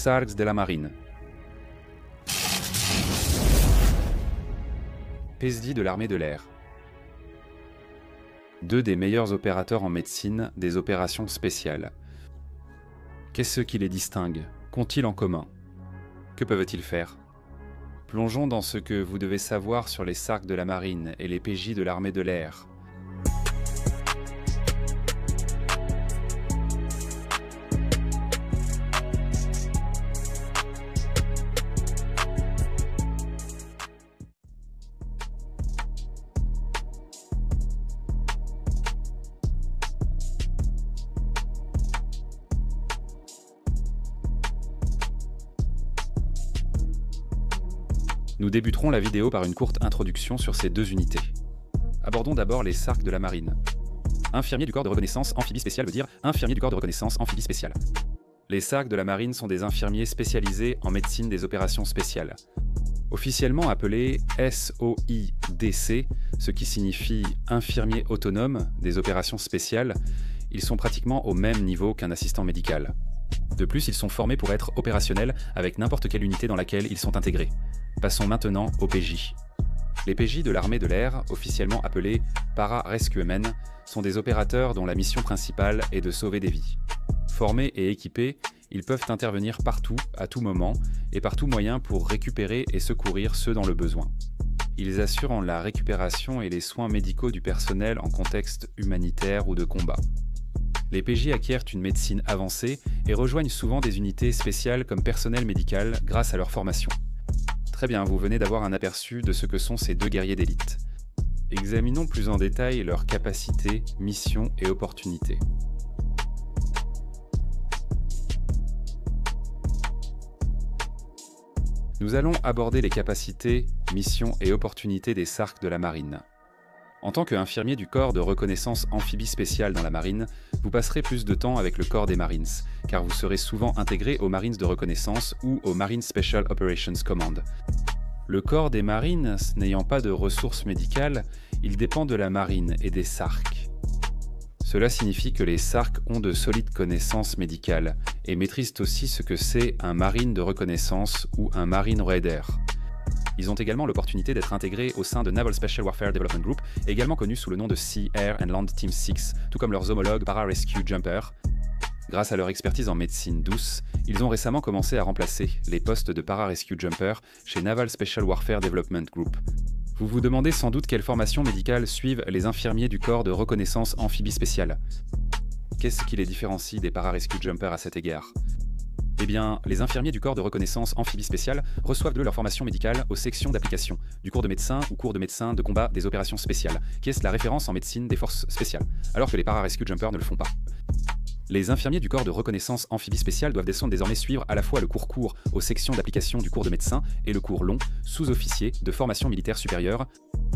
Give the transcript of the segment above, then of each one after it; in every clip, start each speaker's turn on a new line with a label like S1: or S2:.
S1: SARCs de la marine. PESDI de l'armée de l'air. Deux des meilleurs opérateurs en médecine des opérations spéciales. Qu'est-ce qui les distingue? Qu'ont-ils en commun? Que peuvent-ils faire? Plongeons dans ce que vous devez savoir sur les SARCs de la marine et les PJ de l'armée de l'air. Nous débuterons la vidéo par une courte introduction sur ces deux unités. Abordons d'abord les SARCs de la marine. Infirmier du corps de reconnaissance amphibie spécial veut dire infirmier du corps de reconnaissance amphibie spécial. Les SARCs de la marine sont des infirmiers spécialisés en médecine des opérations spéciales. Officiellement appelés SOIDC, ce qui signifie infirmier autonome des opérations spéciales, ils sont pratiquement au même niveau qu'un assistant médical. De plus, ils sont formés pour être opérationnels avec n'importe quelle unité dans laquelle ils sont intégrés. Passons maintenant aux PJ. Les PJ de l'armée de l'air, officiellement appelés Para-Rescuemen, sont des opérateurs dont la mission principale est de sauver des vies. Formés et équipés, ils peuvent intervenir partout, à tout moment, et par tout moyen pour récupérer et secourir ceux dans le besoin. Ils assurent la récupération et les soins médicaux du personnel en contexte humanitaire ou de combat. Les PJ acquièrent une médecine avancée et rejoignent souvent des unités spéciales comme personnel médical grâce à leur formation. Très bien, vous venez d'avoir un aperçu de ce que sont ces deux guerriers d'élite. Examinons plus en détail leurs capacités, missions et opportunités. Nous allons aborder les capacités, missions et opportunités des SARCs de la marine. En tant qu'infirmier du corps de reconnaissance amphibie spéciale dans la marine, vous passerez plus de temps avec le corps des Marines, car vous serez souvent intégré aux Marines de reconnaissance ou aux Marine Special Operations Command. Le corps des Marines, n'ayant pas de ressources médicales, il dépend de la marine et des SARCs. Cela signifie que les SARCs ont de solides connaissances médicales et maîtrisent aussi ce que c'est un Marine de reconnaissance ou un Marine Raider. Ils ont également l'opportunité d'être intégrés au sein de Naval Special Warfare Development Group, également connu sous le nom de Sea, Air and Land Team 6, tout comme leurs homologues Para-Rescue Jumper. Grâce à leur expertise en médecine douce, ils ont récemment commencé à remplacer les postes de Para-Rescue Jumper chez Naval Special Warfare Development Group. Vous vous demandez sans doute quelle formation médicale suivent les infirmiers du corps de reconnaissance amphibie spéciale. Qu'est-ce qui les différencie des Para-Rescue Jumper à cet égard? Eh bien, les infirmiers du corps de reconnaissance amphibie spéciale reçoivent de leur formation médicale aux sections d'application, du cours de médecin ou cours de médecin de combat des opérations spéciales, qui est la référence en médecine des forces spéciales, alors que les Para-Rescue Jumpers ne le font pas. Les infirmiers du corps de reconnaissance amphibie spéciale doivent désormais suivre à la fois le cours court aux sections d'application du cours de médecin et le cours long, sous-officier, de formation militaire supérieure.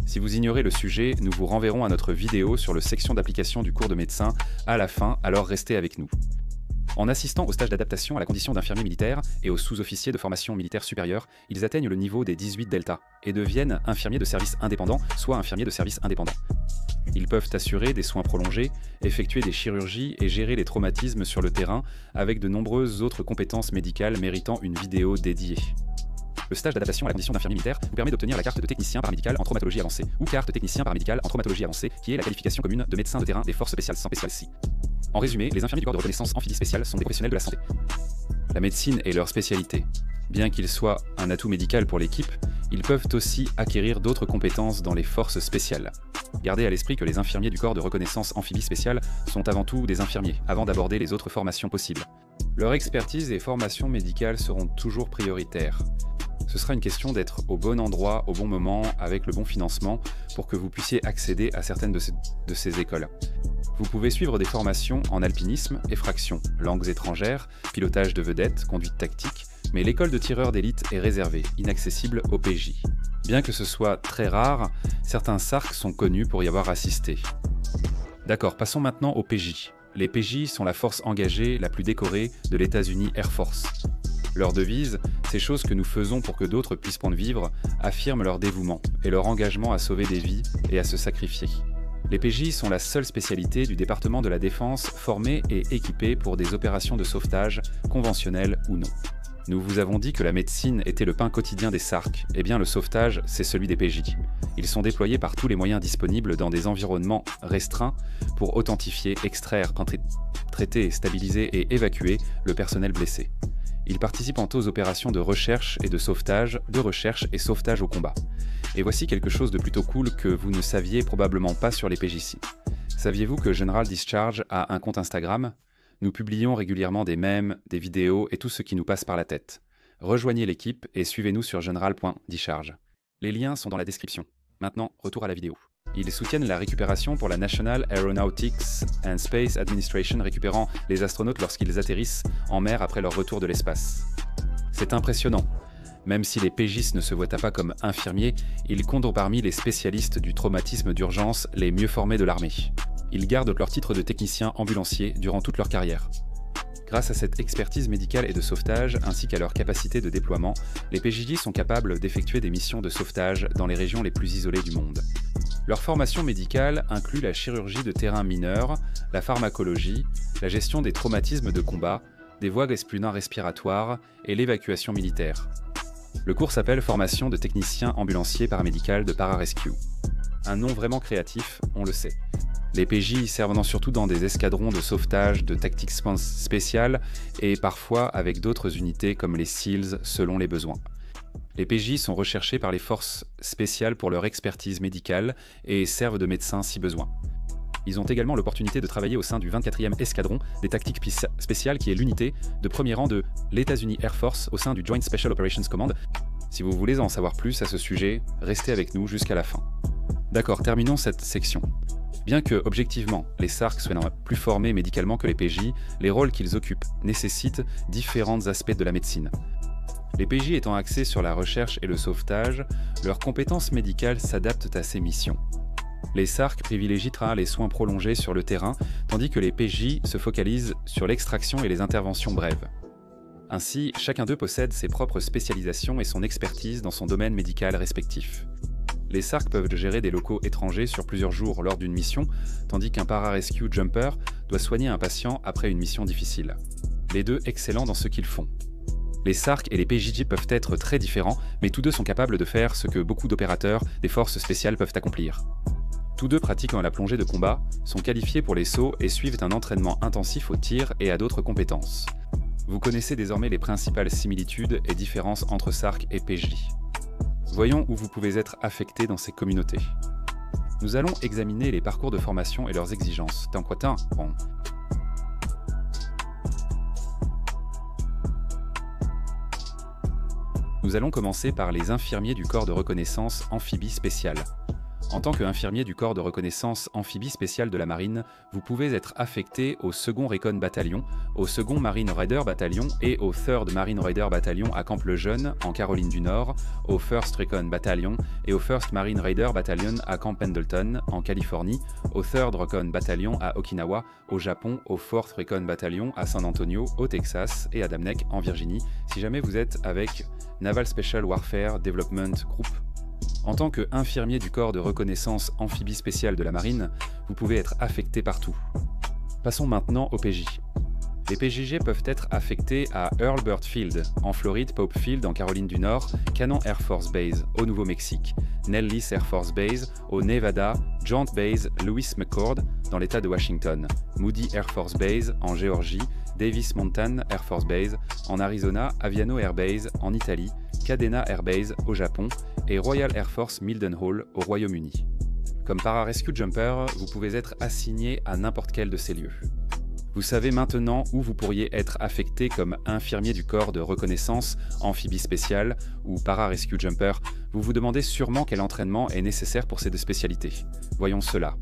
S1: Si vous ignorez le sujet, nous vous renverrons à notre vidéo sur le section d'application du cours de médecin à la fin, alors restez avec nous. En assistant au stage d'adaptation à la condition d'infirmier militaire et aux sous-officiers de formation militaire supérieure, ils atteignent le niveau des 18 delta et deviennent infirmiers de service indépendant, soit infirmiers de service indépendant. Ils peuvent assurer des soins prolongés, effectuer des chirurgies et gérer les traumatismes sur le terrain avec de nombreuses autres compétences médicales méritant une vidéo dédiée. Le stage d'adaptation à la condition d'infirmier militaire vous permet d'obtenir la carte de technicien paramédical en traumatologie avancée ou carte technicien paramédical en traumatologie avancée, qui est la qualification commune de médecin de terrain des forces spéciales sans spécial. En résumé, les infirmiers du corps de reconnaissance amphibie spéciale sont des professionnels de la santé. La médecine est leur spécialité. Bien qu'ils soient un atout médical pour l'équipe, ils peuvent aussi acquérir d'autres compétences dans les forces spéciales. Gardez à l'esprit que les infirmiers du corps de reconnaissance amphibie spéciale sont avant tout des infirmiers, avant d'aborder les autres formations possibles. Leur expertise et formation médicale seront toujours prioritaires. Ce sera une question d'être au bon endroit, au bon moment, avec le bon financement, pour que vous puissiez accéder à certaines de ces écoles. Vous pouvez suivre des formations en alpinisme, effraction, langues étrangères, pilotage de vedettes, conduite tactique, mais l'école de tireurs d'élite est réservée, inaccessible aux PJ. Bien que ce soit très rare, certains SARCs sont connus pour y avoir assisté. D'accord, passons maintenant aux PJ. Les PJ sont la force engagée la plus décorée de l'États-Unis Air Force. Leur devise, ces choses que nous faisons pour que d'autres puissent prendre vivre, affirment leur dévouement et leur engagement à sauver des vies et à se sacrifier. Les PJ sont la seule spécialité du département de la Défense formée et équipée pour des opérations de sauvetage, conventionnelles ou non. Nous vous avons dit que la médecine était le pain quotidien des SARC, eh bien le sauvetage, c'est celui des PJ. Ils sont déployés par tous les moyens disponibles dans des environnements restreints pour authentifier, extraire, traiter, stabiliser et évacuer le personnel blessé. Ils participent en aux opérations de recherche et de sauvetage au combat. Et voici quelque chose de plutôt cool que vous ne saviez probablement pas sur les PJC. Saviez-vous que General Discharge a un compte Instagram ? Nous publions régulièrement des mèmes, des vidéos et tout ce qui nous passe par la tête. Rejoignez l'équipe et suivez-nous sur general.discharge. Les liens sont dans la description. Maintenant, retour à la vidéo. Ils soutiennent la récupération pour la National Aeronautics and Space Administration, récupérant les astronautes lorsqu'ils atterrissent en mer après leur retour de l'espace. C'est impressionnant. Même si les PJs ne se voient pas comme infirmiers, ils comptent parmi les spécialistes du traumatisme d'urgence les mieux formés de l'armée. Ils gardent leur titre de technicien ambulancier durant toute leur carrière. Grâce à cette expertise médicale et de sauvetage, ainsi qu'à leur capacité de déploiement, les PJJ sont capables d'effectuer des missions de sauvetage dans les régions les plus isolées du monde. Leur formation médicale inclut la chirurgie de terrain mineure, la pharmacologie, la gestion des traumatismes de combat, des voies respiratoires et l'évacuation militaire. Le cours s'appelle Formation de technicien ambulancier paramédical de Pararescue. Un nom vraiment créatif, on le sait. Les PJ servent surtout dans des escadrons de sauvetage, de tactiques spéciales et parfois avec d'autres unités comme les SEALs selon les besoins. Les PJ sont recherchés par les forces spéciales pour leur expertise médicale et servent de médecins si besoin. Ils ont également l'opportunité de travailler au sein du 24e escadron des tactiques spéciales qui est l'unité de premier rang de l'États-Unis Air Force au sein du Joint Special Operations Command. Si vous voulez en savoir plus à ce sujet, restez avec nous jusqu'à la fin. D'accord, terminons cette section. Bien que, objectivement, les SARC soient plus formés médicalement que les PJ, les rôles qu'ils occupent nécessitent différents aspects de la médecine. Les PJ étant axés sur la recherche et le sauvetage, leurs compétences médicales s'adaptent à ces missions. Les SARC privilégient les soins prolongés sur le terrain, tandis que les PJ se focalisent sur l'extraction et les interventions brèves. Ainsi, chacun d'eux possède ses propres spécialisations et son expertise dans son domaine médical respectif. Les SARC peuvent gérer des locaux étrangers sur plusieurs jours lors d'une mission, tandis qu'un pararescue jumper doit soigner un patient après une mission difficile. Les deux excellents dans ce qu'ils font. Les SARC et les PJJ peuvent être très différents, mais tous deux sont capables de faire ce que beaucoup d'opérateurs des forces spéciales peuvent accomplir. Tous deux pratiquent la plongée de combat, sont qualifiés pour les sauts et suivent un entraînement intensif au tir et à d'autres compétences. Vous connaissez désormais les principales similitudes et différences entre SARC et PJ. Voyons où vous pouvez être affecté dans ces communautés. Nous allons examiner les parcours de formation et leurs exigences. Bon. Nous allons commencer par les infirmiers du corps de reconnaissance amphibie spécial. En tant qu'infirmier du corps de reconnaissance amphibie spécial de la marine, vous pouvez être affecté au 2nd Recon Battalion, au 2nd Marine Raider Battalion et au 3rd Marine Raider Battalion à Camp-le-Jeune, en Caroline du Nord, au 1st Recon Battalion et au 1st Marine Raider Battalion à Camp Pendleton, en Californie, au 3rd Recon Battalion à Okinawa, au Japon, au 4th Recon Battalion à San Antonio, au Texas et à Damneck, en Virginie, si jamais vous êtes avec Naval Special Warfare Development Group. En tant qu'infirmier du corps de reconnaissance amphibie spécial de la marine, vous pouvez être affecté partout. Passons maintenant aux PJ. Les PJG peuvent être affectés à Earl Burt Field, en Floride, Pope Field, en Caroline du Nord, Cannon Air Force Base, au Nouveau-Mexique, Nellis Air Force Base, au Nevada, Joint Base Lewis McChord, dans l'État de Washington, Moody Air Force Base, en Géorgie, Davis Mountain Air Force Base, en Arizona, Aviano Air Base, en Italie, Cadena Air Base, au Japon, et Royal Air Force Mildenhall, au Royaume-Uni. Comme pararescue jumper, vous pouvez être assigné à n'importe quel de ces lieux. Vous savez maintenant où vous pourriez être affecté comme infirmier du corps de reconnaissance, amphibie spéciale ou pararescue jumper. Vous vous demandez sûrement quel entraînement est nécessaire pour ces deux spécialités. Voyons cela.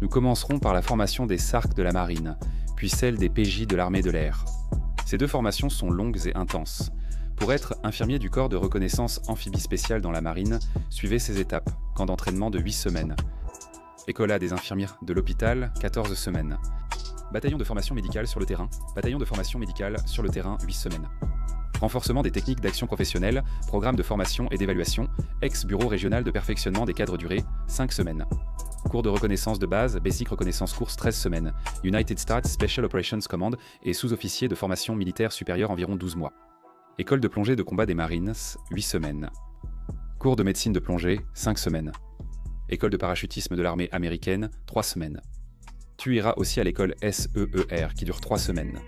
S1: Nous commencerons par la formation des SARC de la marine, puis celle des PJ de l'armée de l'air. Ces deux formations sont longues et intenses. Pour être infirmier du corps de reconnaissance amphibie spéciale dans la marine, suivez ces étapes, camp d'entraînement de 8 semaines. Écola des infirmières de l'hôpital, 14 semaines. Bataillon de formation médicale sur le terrain, bataillon de formation médicale sur le terrain, 8 semaines. Renforcement des techniques d'action professionnelle, programme de formation et d'évaluation, ex-bureau régional de perfectionnement des cadres durés, 5 semaines. Cours de reconnaissance de base, Basic Reconnaissance Course 13 semaines. United States Special Operations Command et sous-officier de formation militaire supérieure environ 12 mois. École de plongée de combat des Marines, 8 semaines. Cours de médecine de plongée, 5 semaines. École de parachutisme de l'armée américaine, 3 semaines. Tu iras aussi à l'école SEER qui dure 3 semaines.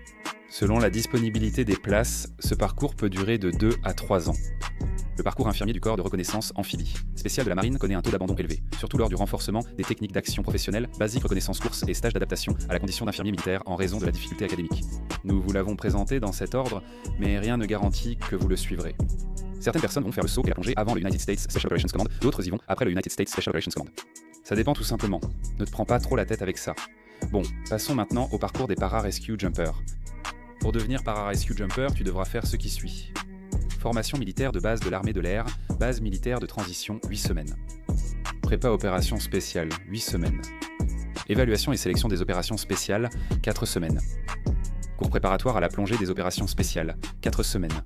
S1: Selon la disponibilité des places, ce parcours peut durer de 2 à 3 ans. Le parcours infirmier du corps de reconnaissance amphibie spécial de la marine connaît un taux d'abandon élevé, surtout lors du renforcement des techniques d'action professionnelle, basique reconnaissance course et stage d'adaptation à la condition d'infirmier militaire en raison de la difficulté académique. Nous vous l'avons présenté dans cet ordre, mais rien ne garantit que vous le suivrez. Certaines personnes vont faire le saut et la plongée avant le United States Special Operations Command, d'autres y vont après le United States Special Operations Command. Ça dépend tout simplement, ne te prends pas trop la tête avec ça. Bon, passons maintenant au parcours des Para-Rescue Jumpers. Pour devenir Para-Rescue Jumper, tu devras faire ce qui suit. Formation militaire de base de l'armée de l'air, base militaire de transition, 8 semaines. Prépa opération spéciale, 8 semaines. Évaluation et sélection des opérations spéciales, 4 semaines. Cours préparatoire à la plongée des opérations spéciales, 4 semaines.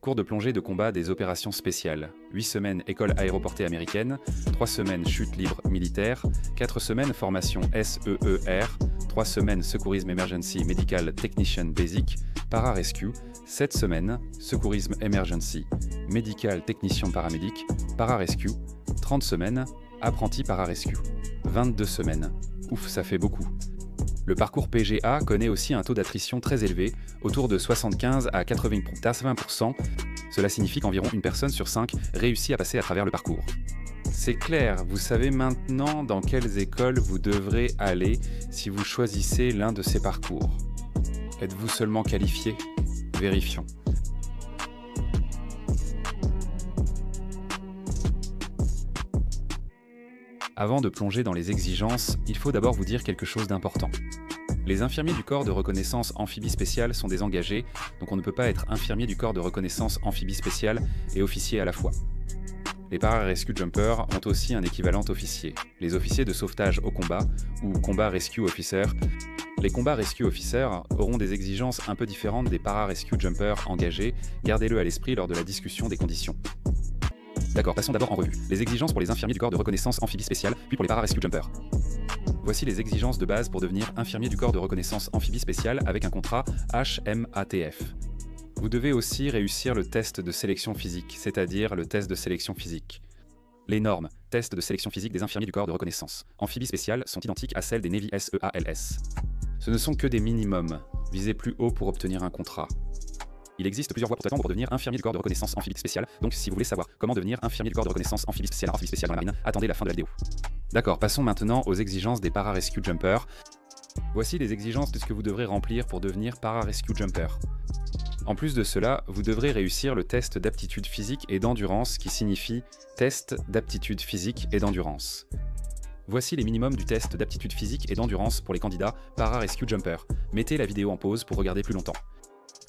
S1: Cours de plongée de combat des opérations spéciales, 8 semaines école aéroportée américaine, 3 semaines chute libre militaire, 4 semaines formation SEER, 3 semaines secourisme emergency medical technician basic, para-rescue, 7 semaines secourisme emergency medical technicien paramédic, para-rescue, 30 semaines apprenti para-rescue, 22 semaines. Ouf, ça fait beaucoup. Le parcours PGA connaît aussi un taux d'attrition très élevé, autour de 75 à 80%. Cela signifie qu'environ une personne sur 5 réussit à passer à travers le parcours. C'est clair, vous savez maintenant dans quelles écoles vous devrez aller si vous choisissez l'un de ces parcours. Êtes-vous seulement qualifié? Vérifions. Avant de plonger dans les exigences, il faut d'abord vous dire quelque chose d'important. Les infirmiers du corps de reconnaissance amphibie spéciale sont des engagés, donc on ne peut pas être infirmier du corps de reconnaissance amphibie spéciale et officier à la fois. Les para-rescue jumpers ont aussi un équivalent officier, les officiers de sauvetage au combat, ou combat rescue officer. Les combats rescue officers auront des exigences un peu différentes des para-rescue jumpers engagés, gardez-le à l'esprit lors de la discussion des conditions. D'accord, passons d'abord en revue. Les exigences pour les infirmiers du corps de reconnaissance amphibie spéciale, puis pour les para-rescue jumpers. Voici les exigences de base pour devenir infirmier du corps de reconnaissance amphibie spéciale avec un contrat HMATF. Vous devez aussi réussir le test de sélection physique, c'est-à-dire le test de sélection physique. Les normes, tests de sélection physique des infirmiers du corps de reconnaissance amphibie spéciale sont identiques à celles des Navy SEALS. Ce ne sont que des minimums, visez plus haut pour obtenir un contrat. Il existe plusieurs voies pour t'attendre pour devenir infirmier du corps de reconnaissance amphibie spéciale, donc si vous voulez savoir comment devenir infirmier du corps de reconnaissance amphibie spéciale dans la marine, attendez la fin de la vidéo. D'accord, passons maintenant aux exigences des para-rescue jumpers. Voici les exigences de ce que vous devrez remplir pour devenir para-rescue jumper. En plus de cela, vous devrez réussir le test d'aptitude physique et d'endurance qui signifie test d'aptitude physique et d'endurance. Voici les minimums du test d'aptitude physique et d'endurance pour les candidats para-rescue jumper. Mettez la vidéo en pause pour regarder plus longtemps.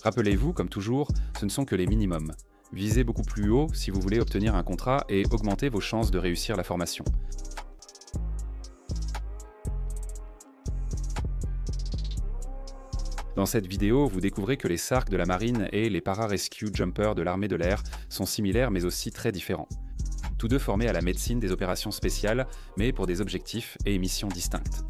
S1: Rappelez-vous, comme toujours, ce ne sont que les minimums. Visez beaucoup plus haut si vous voulez obtenir un contrat et augmenter vos chances de réussir la formation. Dans cette vidéo, vous découvrez que les SARC de la marine et les para-rescue jumpers de l'armée de l'air sont similaires mais aussi très différents. Tous deux formés à la médecine des opérations spéciales, mais pour des objectifs et missions distinctes.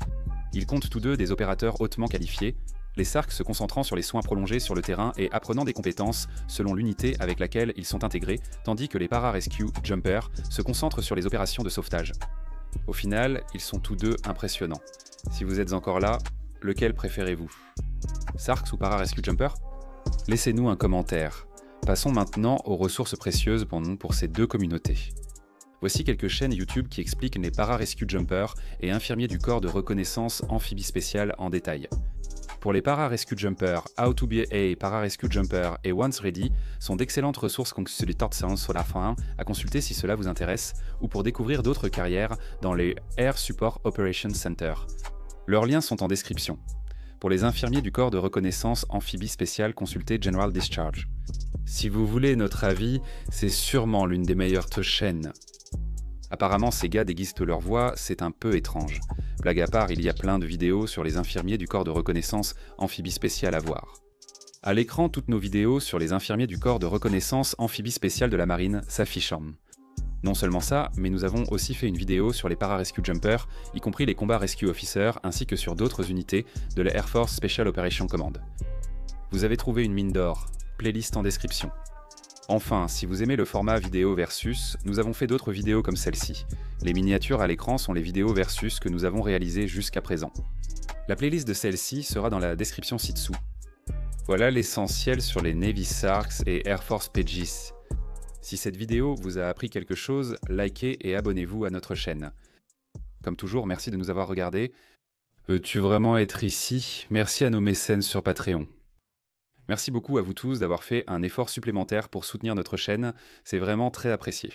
S1: Ils comptent tous deux des opérateurs hautement qualifiés, les SARC se concentrant sur les soins prolongés sur le terrain et apprenant des compétences selon l'unité avec laquelle ils sont intégrés, tandis que les para-rescue jumpers se concentrent sur les opérations de sauvetage. Au final, ils sont tous deux impressionnants. Si vous êtes encore là, lequel préférez-vous? SARC ou para-rescue jumper? Laissez-nous un commentaire. Passons maintenant aux ressources précieuses pour ces deux communautés. Voici quelques chaînes YouTube qui expliquent les para-rescue jumpers et infirmiers du corps de reconnaissance amphibie spéciale en détail. Pour les para-rescue jumpers, How to be a para-rescue jumper et Once Ready sont d'excellentes ressources sur la fin à consulter si cela vous intéresse ou pour découvrir d'autres carrières dans les Air Support Operations Center. Leurs liens sont en description. Pour les infirmiers du corps de reconnaissance amphibie spéciale, consultez General Discharge. Si vous voulez notre avis, c'est sûrement l'une des meilleures chaînes. Apparemment, ces gars déguisent leur voix, c'est un peu étrange. Blague à part, il y a plein de vidéos sur les infirmiers du corps de reconnaissance amphibie spéciale à voir. À l'écran, toutes nos vidéos sur les infirmiers du corps de reconnaissance amphibie spéciale de la marine s'affichent. Non seulement ça, mais nous avons aussi fait une vidéo sur les para-rescue jumpers, y compris les combats rescue officers, ainsi que sur d'autres unités de la Air Force Special Operations Command. Vous avez trouvé une mine d'or, playlist en description. Enfin, si vous aimez le format vidéo versus, nous avons fait d'autres vidéos comme celle-ci. Les miniatures à l'écran sont les vidéos versus que nous avons réalisées jusqu'à présent. La playlist de celle-ci sera dans la description ci-dessous. Voilà l'essentiel sur les Navy SARCs et Air Force Pages. Si cette vidéo vous a appris quelque chose, likez et abonnez-vous à notre chaîne. Comme toujours, merci de nous avoir regardés. Veux-tu vraiment être ici? Merci à nos mécènes sur Patreon. Merci beaucoup à vous tous d'avoir fait un effort supplémentaire pour soutenir notre chaîne, c'est vraiment très apprécié.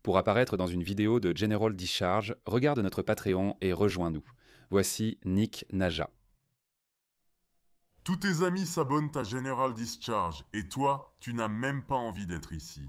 S1: Pour apparaître dans une vidéo de General Discharge, regarde notre Patreon et rejoins-nous. Voici Nick Naja.
S2: Tous tes amis s'abonnent à General Discharge et toi, tu n'as même pas envie d'être ici.